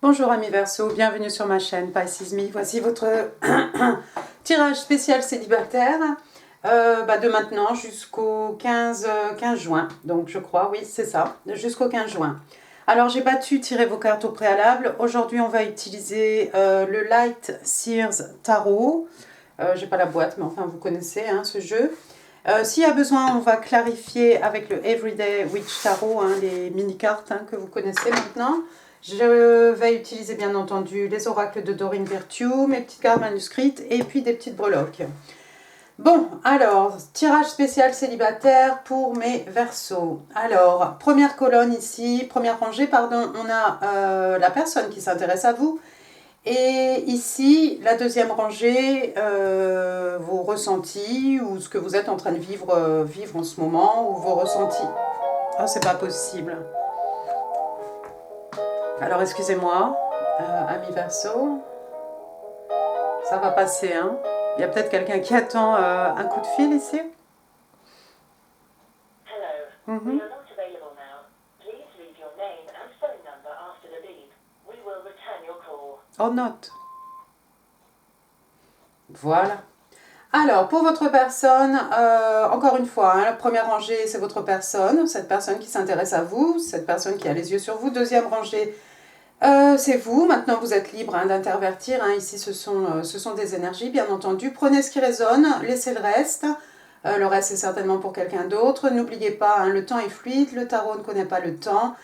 Bonjour amis Verseau, bienvenue sur ma chaîne Pisces Me. Voici votre tirage spécial célibataire de maintenant jusqu'au 15 juin. Donc je crois, oui c'est ça, jusqu'au 15 juin. Alors j'ai battu tirer vos cartes au préalable. Aujourd'hui on va utiliser le Light Seers Tarot. J'ai pas la boîte mais enfin vous connaissez ce jeu. S'il y a besoin, on va clarifier avec le Everyday Witch Tarot, les mini-cartes que vous connaissez maintenant. Je vais utiliser bien entendu les oracles de Doreen Virtue, mes petites cartes manuscrites et puis des petites breloques. Bon, alors, tirage spécial célibataire pour mes Verseaux. Alors, première colonne ici, première rangée, pardon, on a la personne qui s'intéresse à vous. Et ici, la deuxième rangée, vos ressentis ou ce que vous êtes en train de vivre en ce moment ou vos ressentis. Oh, c'est pas possible. Alors, excusez-moi, amis Verseau, ça va passer, hein. Il y a peut-être quelqu'un qui attend un coup de fil ici. Hello. We are not available now. Please leave your name and phone number after the beep. We will return your call. Oh, note. Voilà. Alors, pour votre personne, encore une fois, la première rangée, c'est votre personne, cette personne qui s'intéresse à vous, cette personne qui a les yeux sur vous. Deuxième rangée, c'est vous. Maintenant, vous êtes libre d'intervertir. Ici, ce sont des énergies, bien entendu. Prenez ce qui résonne, laissez le reste. Le reste, c'est certainement pour quelqu'un d'autre. N'oubliez pas, le temps est fluide, le tarot ne connaît pas le temps.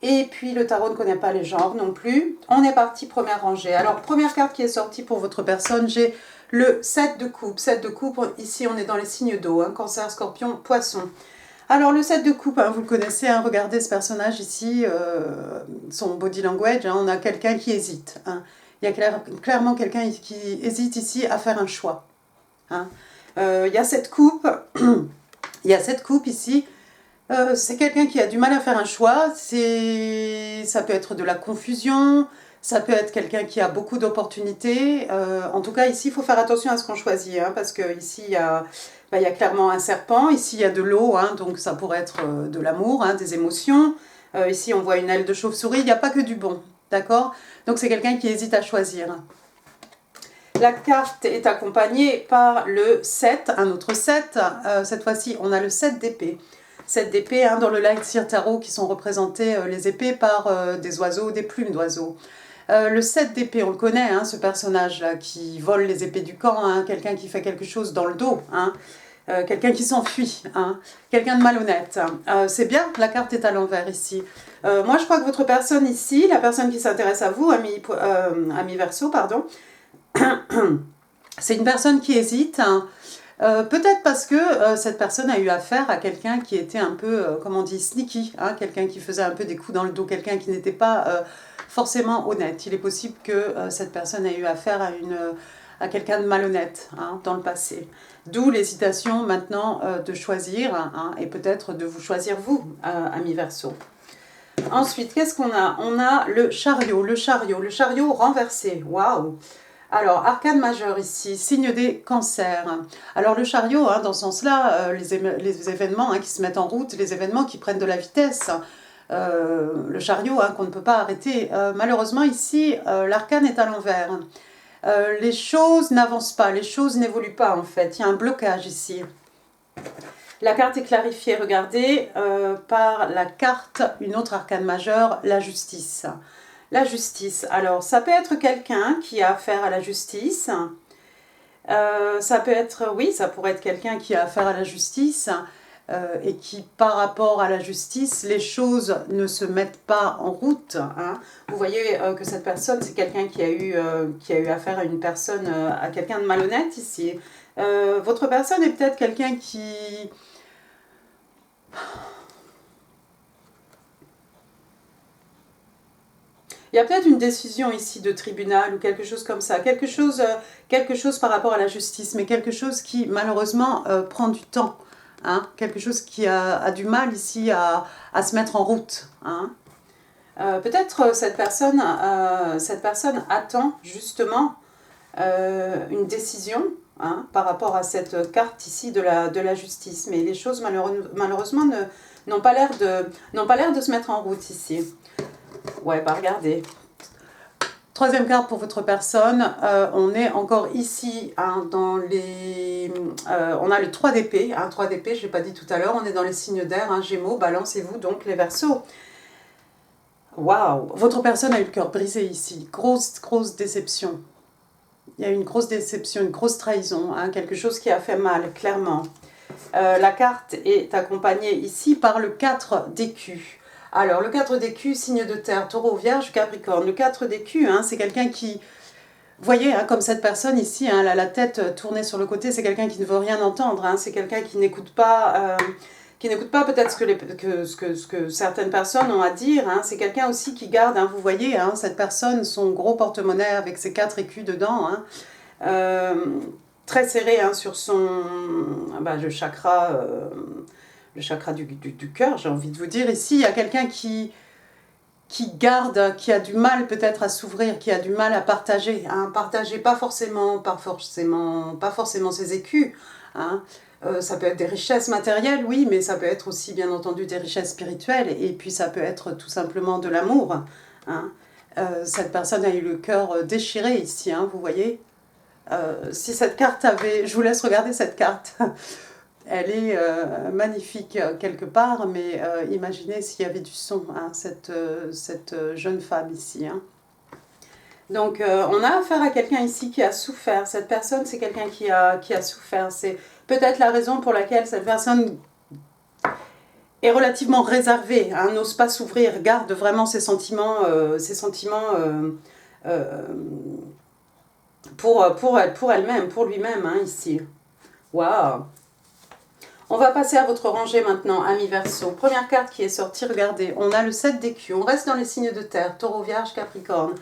Et puis, le tarot ne connaît pas les genres non plus. On est parti, première rangée. Alors, première carte qui est sortie pour votre personne, j'ai le 7 de coupe. 7 de coupe, ici, on est dans les signes d'eau. Cancer, scorpion, poisson. Alors, le 7 de coupe, vous le connaissez, regardez ce personnage ici, son body language, on a quelqu'un qui hésite. Il y a clairement quelqu'un qui hésite ici à faire un choix. Il y a cette coupe, il y a cette coupe ici, c'est quelqu'un qui a du mal à faire un choix, ça peut être de la confusion, ça peut être quelqu'un qui a beaucoup d'opportunités. En tout cas, ici, il faut faire attention à ce qu'on choisit, parce que ici, il y a clairement un serpent. Ici, il y a de l'eau, donc ça pourrait être de l'amour, des émotions. Ici, on voit une aile de chauve-souris. Il n'y a pas que du bon, d'accord? Donc, c'est quelqu'un qui hésite à choisir. La carte est accompagnée par le 7, un autre 7. Cette fois-ci, on a le 7 d'épée. 7 d'épée, dans le Light Seer Tarot, qui sont représentés les épées par des oiseaux, des plumes d'oiseaux. Le 7 d'épée, on le connaît, ce personnage-là, qui vole les épées du camp, quelqu'un qui fait quelque chose dans le dos, quelqu'un qui s'enfuit, quelqu'un de malhonnête. C'est bien, la carte est à l'envers ici. Moi, je crois que votre personne ici, la personne qui s'intéresse à vous, ami Verseau, pardon, c'est une personne qui hésite, peut-être parce que cette personne a eu affaire à quelqu'un qui était un peu, comment on dit, sneaky, quelqu'un qui faisait un peu des coups dans le dos, quelqu'un qui n'était pas forcément honnête. Il est possible que cette personne ait eu affaire à quelqu'un de malhonnête dans le passé. D'où l'hésitation maintenant de choisir et peut-être de vous choisir vous, ami Verseau. Ensuite, qu'est-ce qu'on a? On a le chariot renversé. Waouh! Alors, arcane majeur ici, signe des cancers. Alors, le chariot, dans ce sens-là, les événements qui se mettent en route, les événements qui prennent de la vitesse, le chariot qu'on ne peut pas arrêter. Malheureusement, ici, l'arcane est à l'envers. Les choses n'avancent pas, les choses n'évoluent pas, en fait. Il y a un blocage ici. La carte est clarifiée, regardez, par la carte, une autre arcane majeure, la justice. La justice, alors ça peut être quelqu'un qui a affaire à la justice, ça peut être, oui, ça pourrait être quelqu'un qui a affaire à la justice et qui, par rapport à la justice, les choses ne se mettent pas en route. Vous voyez que cette personne, c'est quelqu'un qui a eu affaire à une personne, à quelqu'un de malhonnête ici. Votre personne est peut-être quelqu'un qui... Il y a peut-être une décision ici de tribunal ou quelque chose comme ça, quelque chose par rapport à la justice, mais quelque chose qui malheureusement prend du temps, quelque chose qui a du mal ici à se mettre en route. Peut-être cette personne attend justement une décision par rapport à cette carte ici de la justice, mais les choses malheureusement n'ont pas l'air de se mettre en route ici. Ouais, regardez. Troisième carte pour votre personne, on est encore ici hein, dans les... on a le 3 d'épée, 3 d'épée, je ne l'ai pas dit tout à l'heure, on est dans les signes d'air, hein, Gémeaux, Balance et vous, donc les Verseaux. Waouh, votre personne a eu le cœur brisé ici, grosse déception. Il y a eu une grosse déception, une grosse trahison, hein, quelque chose qui a fait mal, clairement. La carte est accompagnée ici par le 4 d'écus. Alors, le 4 d'écus, signe de terre, taureau, vierge, capricorne. Le 4 d'écus, hein, c'est quelqu'un qui... Vous voyez, hein, comme cette personne ici, hein, elle a la tête tournée sur le côté, c'est quelqu'un qui ne veut rien entendre. Hein, c'est quelqu'un qui n'écoute pas... peut-être ce que certaines personnes ont à dire. Hein. C'est quelqu'un aussi qui garde, hein, vous voyez, hein, cette personne, son gros porte-monnaie avec ses 4 écus dedans. Hein, très serré hein, sur son le chakra du cœur, j'ai envie de vous dire. Ici, il y a quelqu'un qui garde, qui a du mal peut-être à s'ouvrir, qui a du mal à partager. Hein, partager pas forcément ses écus. Hein. Ça peut être des richesses matérielles, oui, mais ça peut être aussi bien entendu des richesses spirituelles, et puis ça peut être tout simplement de l'amour. Hein. Cette personne a eu le cœur déchiré ici, hein, vous voyez. Si cette carte avait... Je vous laisse regarder cette carte. Elle est magnifique quelque part, mais imaginez s'il y avait du son, hein, cette jeune femme ici. Hein. Donc, on a affaire à quelqu'un ici qui a souffert. Cette personne, c'est quelqu'un qui a souffert. C'est peut-être la raison pour laquelle cette personne est relativement réservée, hein, n'ose pas s'ouvrir, garde vraiment ses sentiments pour elle-même, pour lui-même, hein, ici. Waouh! On va passer à votre rangée maintenant, amis Verseau. Première carte qui est sortie, regardez, on a le 7 d'écus. On reste dans les signes de terre, taureau, vierge, capricorne.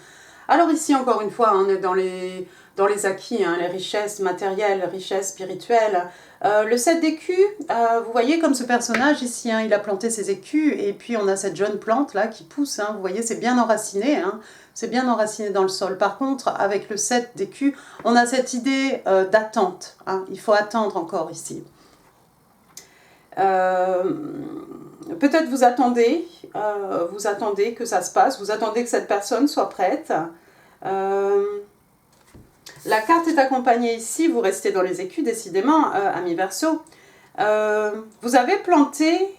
Alors ici, encore une fois, on est dans les acquis, hein, les richesses matérielles, les richesses spirituelles. Le 7 d'écus, vous voyez comme ce personnage ici, hein, il a planté ses écus, et puis on a cette jeune plante là qui pousse, hein, vous voyez, c'est bien enraciné, hein, c'est bien enraciné dans le sol. Par contre, avec le 7 d'écus, on a cette idée d'attente, hein, il faut attendre encore ici. Peut-être vous attendez que ça se passe, vous attendez que cette personne soit prête. La carte est accompagnée ici, vous restez dans les écus décidément, amis Verseau. Vous avez planté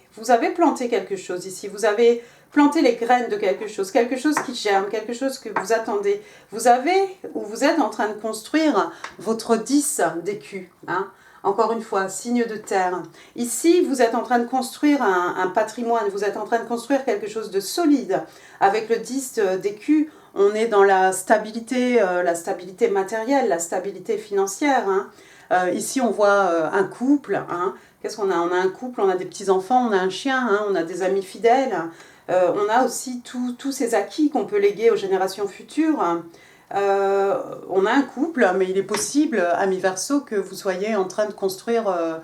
quelque chose ici, vous avez planté les graines de quelque chose qui germe, quelque chose que vous attendez. Vous êtes en train de construire votre 10 d'écus, hein. Encore une fois, signe de terre. Ici, vous êtes en train de construire un patrimoine, vous êtes en train de construire quelque chose de solide. Avec le 10 d'écus, on est dans la stabilité matérielle, la stabilité financière. Hein. Ici, on voit un couple. Hein. Qu'est-ce qu'on a? On a un couple, on a des petits-enfants, on a un chien, hein, on a des amis fidèles. On a aussi tous ces acquis qu'on peut léguer aux générations futures. On a un couple, mais il est possible, amis Verseau, que vous soyez en train de construire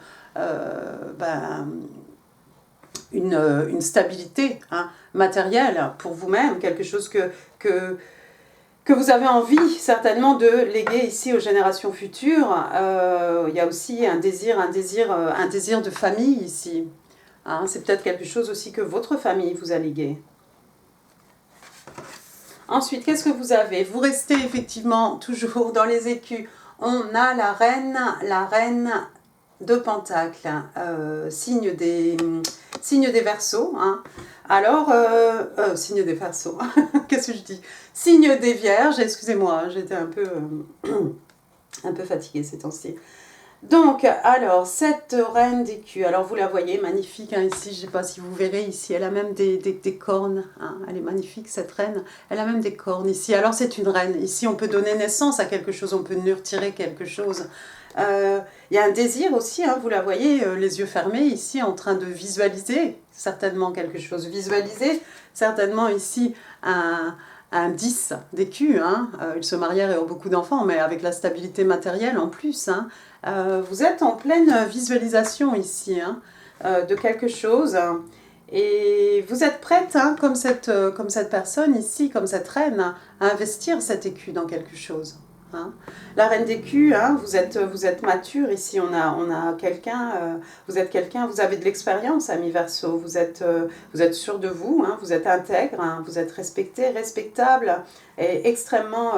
une stabilité hein, matérielle pour vous-même, quelque chose que vous avez envie certainement de léguer ici aux générations futures. Il y a aussi un désir de famille ici. Hein, c'est peut-être quelque chose aussi que votre famille vous a légué. Ensuite, qu'est-ce que vous avez? Vous restez effectivement toujours dans les écus. On a la reine de Pentacle, signe des Verseaux. Hein. Alors, signe des Verseaux, qu'est-ce que je dis? Signe des Vierges, excusez-moi, j'étais un peu fatiguée ces temps-ci. Donc, alors, cette reine d'écus, alors vous la voyez, magnifique, hein, ici, je ne sais pas si vous verrez, ici, elle a même des cornes, hein, elle est magnifique, cette reine, elle a même des cornes ici, alors c'est une reine, ici on peut donner naissance à quelque chose, on peut nurturer quelque chose, il y a un désir aussi, hein, vous la voyez, les yeux fermés, ici, en train de visualiser certainement quelque chose, visualiser certainement ici un 10 d'écus, hein. Ils se marièrent et ont beaucoup d'enfants, mais avec la stabilité matérielle en plus, hein. Vous êtes en pleine visualisation ici, hein, de quelque chose, et vous êtes prête, hein, comme cette personne ici, comme cette reine, à investir cet écu dans quelque chose. Hein. La reine d'écus, hein, vous êtes mature ici, on a quelqu'un, vous êtes quelqu'un, vous avez de l'expérience, ami Verseau, vous êtes sûr de vous, hein, vous êtes intègre, hein, vous êtes respecté, respectable et extrêmement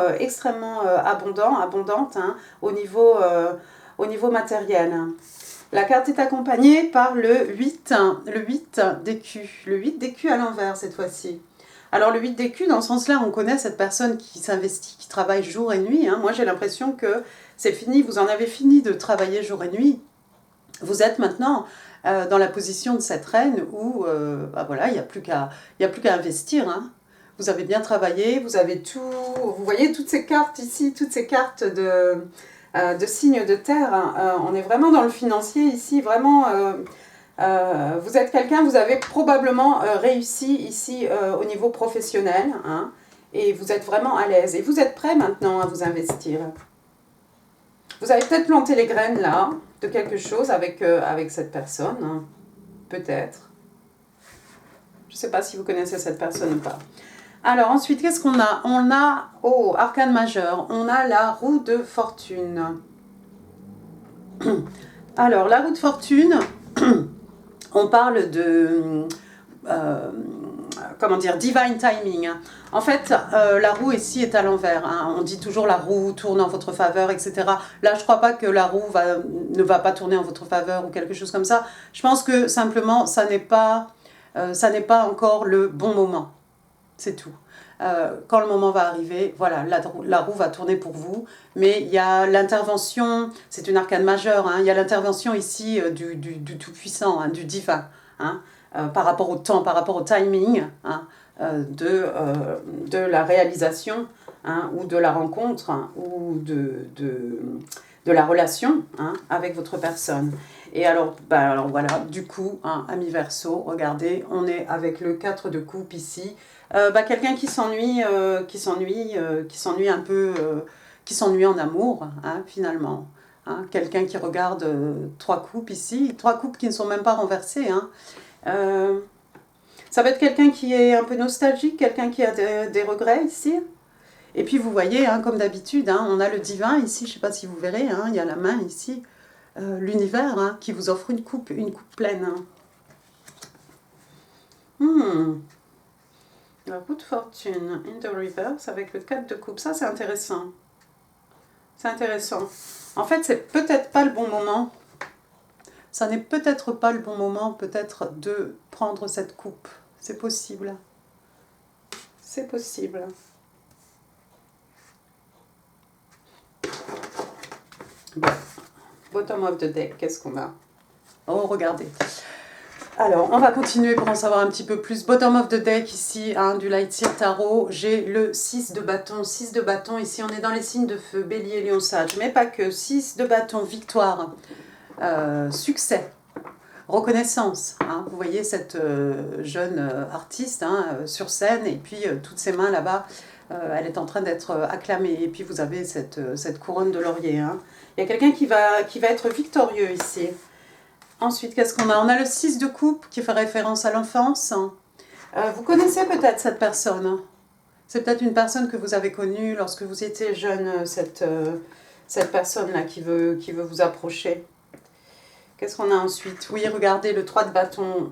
abondante hein, au niveau matériel. La carte est accompagnée par le 8 d'écus, le 8 d'écus à l'envers cette fois-ci. Alors le 8 d'écus, dans ce sens-là, on connaît cette personne qui s'investit, qui travaille jour et nuit. Hein. Moi j'ai l'impression que c'est fini, vous en avez fini de travailler jour et nuit. Vous êtes maintenant dans la position de cette reine où bah voilà, il n'y a plus qu'à investir. Hein. Vous avez bien travaillé, vous avez tout. Vous voyez toutes ces cartes ici, toutes ces cartes de signes de terre. Hein. On est vraiment dans le financier ici, vraiment. Vous êtes quelqu'un, vous avez probablement réussi ici au niveau professionnel, hein, et vous êtes vraiment à l'aise. Et vous êtes prêt maintenant à vous investir. Vous avez peut-être planté les graines là, de quelque chose avec cette personne, hein, peut-être. Je ne sais pas si vous connaissez cette personne ou pas. Alors ensuite, qu'est-ce qu'on a? On a, oh, arcane majeur, on a la roue de fortune. Alors, la roue de fortune... On parle de, comment dire, divine timing. En fait, la roue ici est à l'envers. Hein. On dit toujours la roue tourne en votre faveur, etc. Là, je ne crois pas que la roue ne va pas tourner en votre faveur ou quelque chose comme ça. Je pense que simplement, ça n'est pas encore le bon moment. C'est tout. Quand le moment va arriver, voilà, la roue va tourner pour vous. Mais il y a l'intervention, c'est une arcane majeure, hein, il y a l'intervention ici du Tout-Puissant, hein, du divin, hein, par rapport au temps, par rapport au timing hein, de la réalisation hein, ou de la rencontre hein, ou de la relation hein, avec votre personne. Et alors voilà, du coup, hein, ami Verseau, regardez, on est avec le 4 de coupe ici. Quelqu'un qui s'ennuie un peu, qui s'ennuie en amour, hein, finalement. Hein, quelqu'un qui regarde 3 coupes ici, 3 coupes qui ne sont même pas renversées. Hein. Ça va être quelqu'un qui est un peu nostalgique, quelqu'un qui a des regrets ici. Et puis vous voyez, hein, comme d'habitude, hein, on a le divin ici, je ne sais pas si vous verrez, hein, il y a la main ici, l'univers hein, qui vous offre une coupe pleine. Hein. La roue de fortune, in the reverse, avec le 4 de coupe. Ça, c'est intéressant. C'est intéressant. En fait, c'est peut-être pas le bon moment. Ça n'est peut-être pas le bon moment, peut-être, de prendre cette coupe. C'est possible. C'est possible. Bon. Bottom of the deck, qu'est-ce qu'on a? Oh, regardez. Alors, on va continuer pour en savoir un petit peu plus. Bottom of the deck ici, hein, du Lightseer Tarot. J'ai le 6 de bâton. 6 de bâton, ici on est dans les signes de feu, Bélier, Lion, Sage. Mais pas que. 6 de bâton, victoire, succès, reconnaissance. Hein. Vous voyez cette jeune artiste hein, sur scène et puis toutes ses mains là-bas, elle est en train d'être acclamée. Et puis vous avez cette couronne de laurier. Hein. Il y a quelqu'un qui va être victorieux ici. Ensuite, qu'est-ce qu'on a? On a le 6 de coupe qui fait référence à l'enfance. Vous connaissez peut-être cette personne. C'est peut-être une personne que vous avez connue lorsque vous étiez jeune, cette personne-là qui veut vous approcher. Qu'est-ce qu'on a ensuite? Oui, regardez, le 3 de bâton.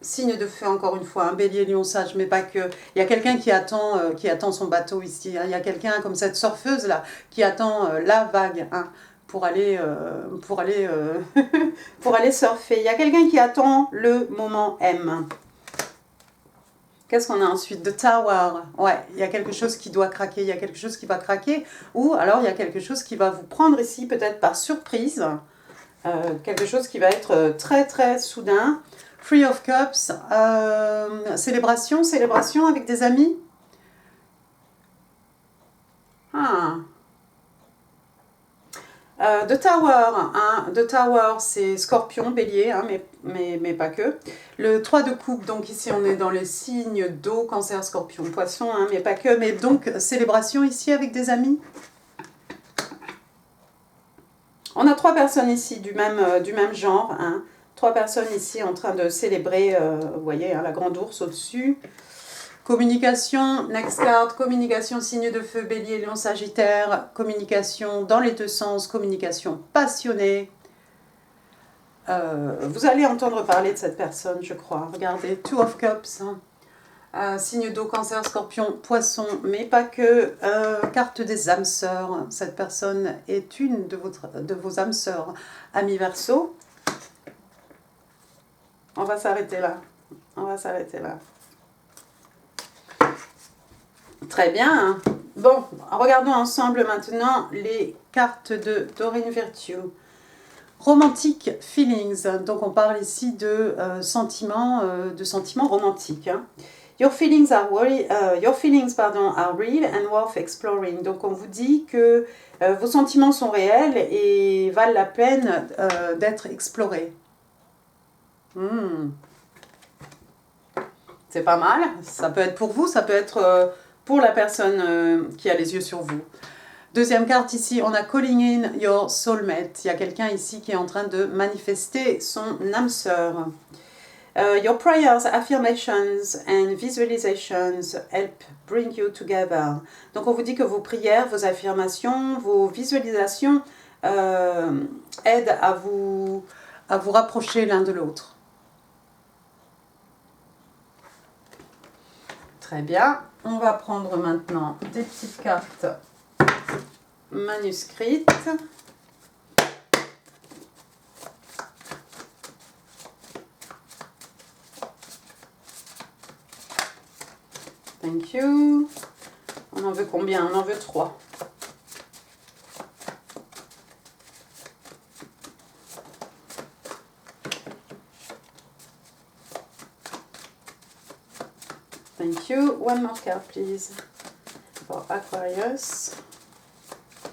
Signe de feu, encore une fois, un bélier, lion, sage, mais pas que. Il y a quelqu'un qui attend son bateau ici. Hein. Il y a quelqu'un comme cette surfeuse-là qui attend la vague. Hein. Pour aller surfer. Il y a quelqu'un qui attend le moment M. Qu'est-ce qu'on a ensuite? The Tower. Ouais, il y a quelque chose qui doit craquer, il y a quelque chose qui va craquer, ou alors il y a quelque chose qui va vous prendre ici, peut-être par surprise. Quelque chose qui va être très très soudain. Three of Cups. Célébration avec des amis. Ah. The Tower, hein. The Tower c'est Scorpion, Bélier, hein, mais pas que. Le 3 de coupe, donc ici on est dans les signes d'eau, Cancer, Scorpion, Poisson, hein, mais pas que. Mais donc célébration ici avec des amis. On a 3 personnes ici du même genre, hein. 3 personnes ici en train de célébrer, vous voyez, hein, la grande ours au-dessus. Communication, next card, communication, signe de feu, bélier, lion, sagittaire, communication dans les deux sens, communication passionnée. Vous allez entendre parler de cette personne, je crois. Regardez, Two of Cups, signe d'eau, cancer, scorpion, poisson, mais pas que. Carte des âmes sœurs. Cette personne est une de vos âmes sœurs. Ami Verseau. On va s'arrêter là. On va s'arrêter là. Très bien. Bon, regardons ensemble maintenant les cartes de Doreen Virtue. Romantic feelings. Donc on parle ici de sentiments romantiques. Hein. Your feelings are real and worth exploring. Donc on vous dit que vos sentiments sont réels et valent la peine d'être explorés. C'est pas mal. Ça peut être pour vous, ça peut être pour la personne qui a les yeux sur vous. Deuxième carte ici, on a Calling in your soulmate. Il y a quelqu'un ici qui est en train de manifester son âme sœur. Your prayers, affirmations and visualizations help bring you together. Donc on vous dit que vos prières, vos affirmations, vos visualisations aident à vous rapprocher l'un de l'autre. Très bien. On va prendre maintenant des petites cartes manuscrites. Thank you. On en veut combien? On en veut 3. Thank you. One more card, please. For Aquarius.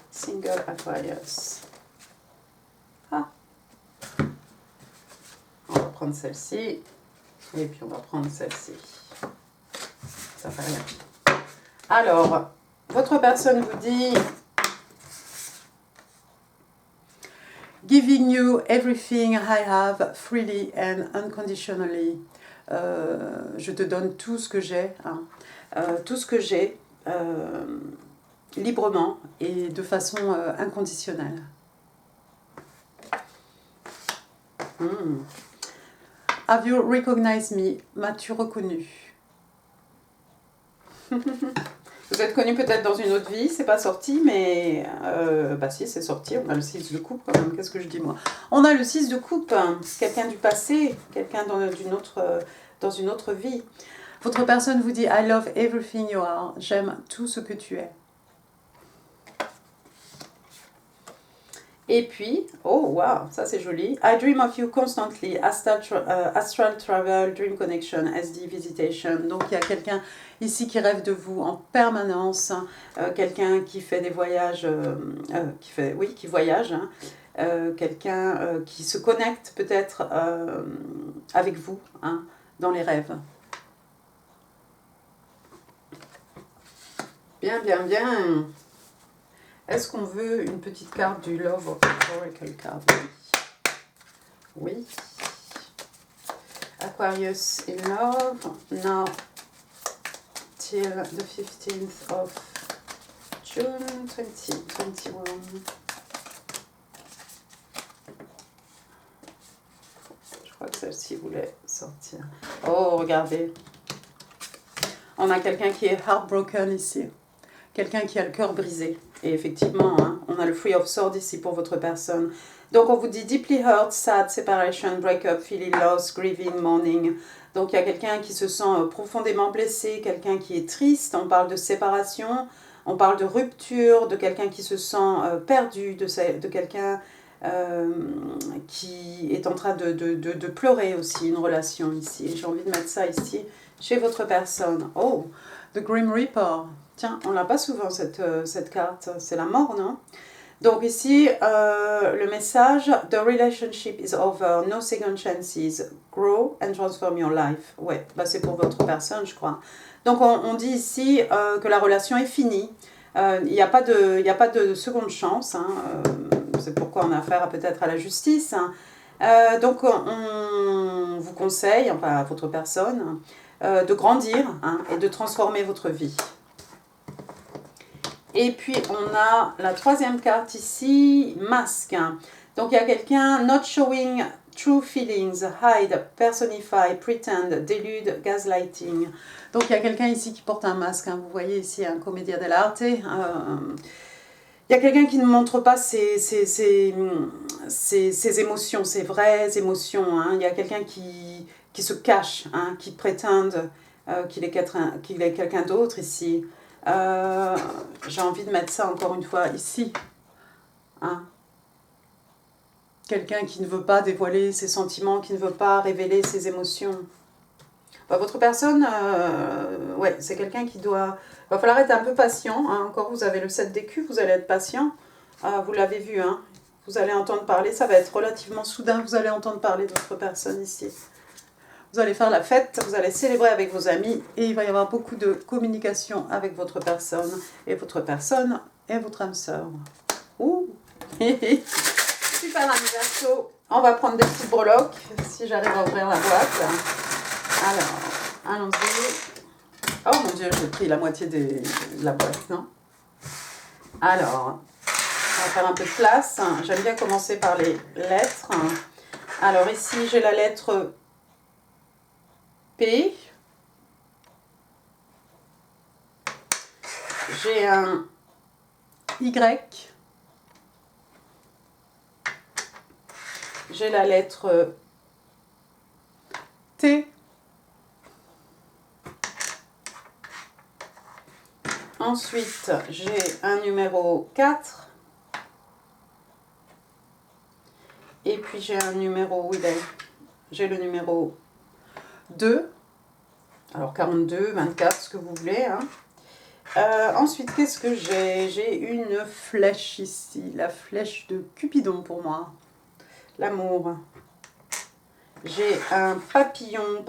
Single Aquarius. Ah. On va prendre celle-ci. Et puis on va prendre celle-ci. Ça fait rien. Alors, votre personne vous dit giving you everything I have freely and unconditionally. Je te donne tout ce que j'ai, hein. Tout ce que j'ai librement et de façon inconditionnelle. Have you recognized me? M'as-tu reconnu? Vous êtes connu peut-être dans une autre vie, c'est pas sorti, mais bah si, c'est sorti. On a le 6 de coupe quand même. Qu'est-ce que je dis moi? On a le 6 de coupe, quelqu'un du passé, quelqu'un dans une autre vie. Votre personne vous dit I love everything you are. J'aime tout ce que tu es. Et puis, oh wow, ça c'est joli. I dream of you constantly, astral travel, dream connection, SD visitation. Donc il y a quelqu'un ici qui rêve de vous en permanence, quelqu'un qui fait des voyages, qui voyage, hein. Quelqu'un qui se connecte peut-être avec vous, hein, dans les rêves. Bien, bien, bien. Est-ce qu'on veut une petite carte du Love Oracle card? Oui. Oui. Aquarius in love. Now till the 15th of June 2021. Je crois que celle-ci voulait sortir. Oh, regardez. On a quelqu'un qui est heartbroken ici. Quelqu'un qui a le cœur brisé. Et effectivement, hein, on a le Three of Swords ici pour votre personne. Donc on vous dit deeply hurt, sad, separation, breakup, feeling lost, grieving, mourning. Donc il y a quelqu'un qui se sent profondément blessé, quelqu'un qui est triste. On parle de séparation, on parle de rupture, de quelqu'un qui se sent perdu, de quelqu'un qui est en train de pleurer aussi, une relation ici. J'ai envie de mettre ça ici chez votre personne. Oh, The Grim Reaper. Tiens, on l'a pas souvent cette carte, c'est la mort, non? Donc ici, le message, the relationship is over, no second chances, grow and transform your life. Ouais, bah c'est pour votre personne, je crois. Donc on dit ici que la relation est finie, il n'y a pas de seconde chance, hein, c'est pourquoi on a affaire peut-être à la justice. Hein. Donc on vous conseille, enfin à votre personne, de grandir hein, et de transformer votre vie. Et puis, on a la troisième carte ici, masque. Donc, il y a quelqu'un, not showing true feelings, hide, personify, pretend, delude, gaslighting. Donc, il y a quelqu'un ici qui porte un masque. Hein. Vous voyez ici un commedia dell'arte. Il y a quelqu'un qui ne montre pas ses émotions, ses vraies émotions. Hein. Il y a quelqu'un qui se cache, hein, qui prétend qu'il est quelqu'un d'autre ici. J'ai envie de mettre ça encore une fois ici. Hein. Quelqu'un qui ne veut pas dévoiler ses sentiments, qui ne veut pas révéler ses émotions. Bah, votre personne, ouais, c'est quelqu'un qui doit... Il va falloir être un peu patient. Hein. Encore, vous avez le 7 d'écus, vous allez être patient. Vous l'avez vu, hein. Vous allez entendre parler, ça va être relativement soudain. Vous allez entendre parler de votre personne ici. Vous allez faire la fête, vous allez célébrer avec vos amis et il va y avoir beaucoup de communication avec votre personne. Et votre personne est votre âme sœur. Ouh. Super ami Verseau. On va prendre des petites breloques si j'arrive à ouvrir la boîte. Alors, allons-y. Oh mon Dieu, j'ai pris la moitié de la boîte, non? Alors, on va faire un peu de place. J'aime bien commencer par les lettres. Alors ici, j'ai la lettre P. J'ai un Y. J'ai la lettre T. Ensuite, j'ai un numéro 4. Et puis j'ai un numéro, j'ai le numéro 2. Alors 42, 24, ce que vous voulez. Hein. Ensuite, qu'est-ce que j'ai? J'ai une flèche ici, la flèche de Cupidon pour moi. L'amour. J'ai un papillon,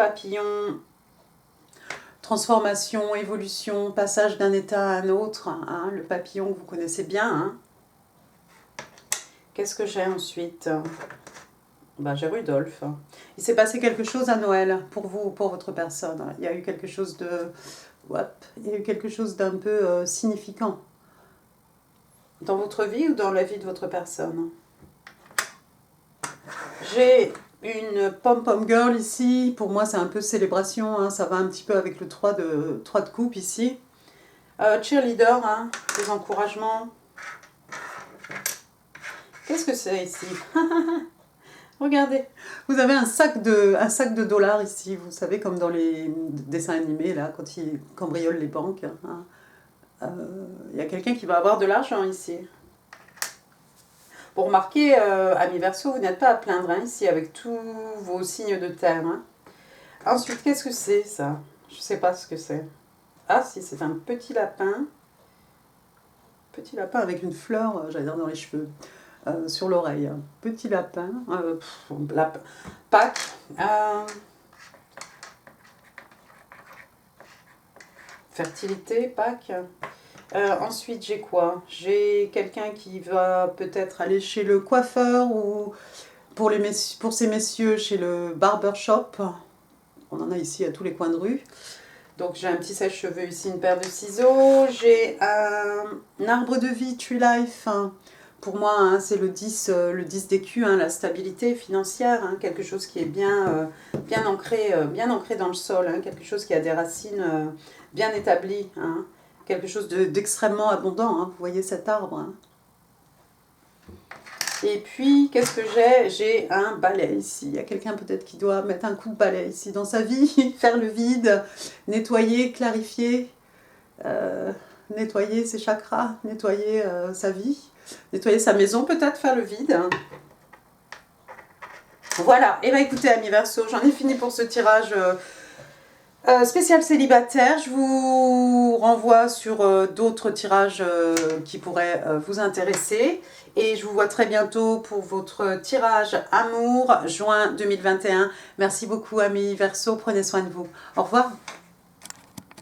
transformation, évolution, passage d'un état à un autre. Hein, le papillon que vous connaissez bien. Hein. Qu'est-ce que j'ai ensuite? Ben, j'ai Rudolph. Il s'est passé quelque chose à Noël pour vous ou pour votre personne. Il y a eu quelque chose de... il y a eu quelque chose d'un peu significant. Dans votre vie ou dans la vie de votre personne. J'ai une pom-pom girl ici. Pour moi, c'est un peu célébration. Hein. Ça va un petit peu avec le 3 de coupe ici. Cheerleader, hein, des encouragements. Qu'est-ce que c'est ici? Regardez, vous avez un sac de dollars ici, vous savez, comme dans les dessins animés, là, quand ils cambriolent les banques. Hein. Y a quelqu'un qui va avoir de l'argent ici. Pour remarquer, ami Verseau, vous n'êtes pas à plaindre hein, ici, avec tous vos signes de terre. Hein. Ensuite, qu'est-ce que c'est, ça? Je ne sais pas ce que c'est. Ah, si, c'est un petit lapin. Petit lapin avec une fleur, j'allais dire, dans les cheveux. Sur l'oreille. Un petit lapin. Pâques. Fertilité, Pâques. Ensuite, j'ai quoi? J'ai quelqu'un qui va peut-être aller chez le coiffeur ou pour ces messieurs chez le barbershop. On en a ici à tous les coins de rue. Donc j'ai un petit sèche-cheveux ici, une paire de ciseaux. J'ai un arbre de vie, Tree Life. Pour moi, hein, c'est le 10 d'écu, hein, la stabilité financière, hein, quelque chose qui est bien ancré dans le sol, hein, quelque chose qui a des racines bien établies, hein, quelque chose d'extrêmement abondant. Hein, vous voyez cet arbre. Hein. Et puis, qu'est-ce que j'ai? J'ai un balai ici. Il y a quelqu'un peut-être qui doit mettre un coup de balai ici dans sa vie, faire le vide, nettoyer, clarifier, nettoyer ses chakras, nettoyer sa vie. Nettoyer sa maison, peut-être faire le vide. Voilà. Et bien écoutez, amis Verseau, j'en ai fini pour ce tirage spécial célibataire. Je vous renvoie sur d'autres tirages qui pourraient vous intéresser. Et je vous vois très bientôt pour votre tirage amour, juin 2021. Merci beaucoup, amis Verseau. Prenez soin de vous. Au revoir.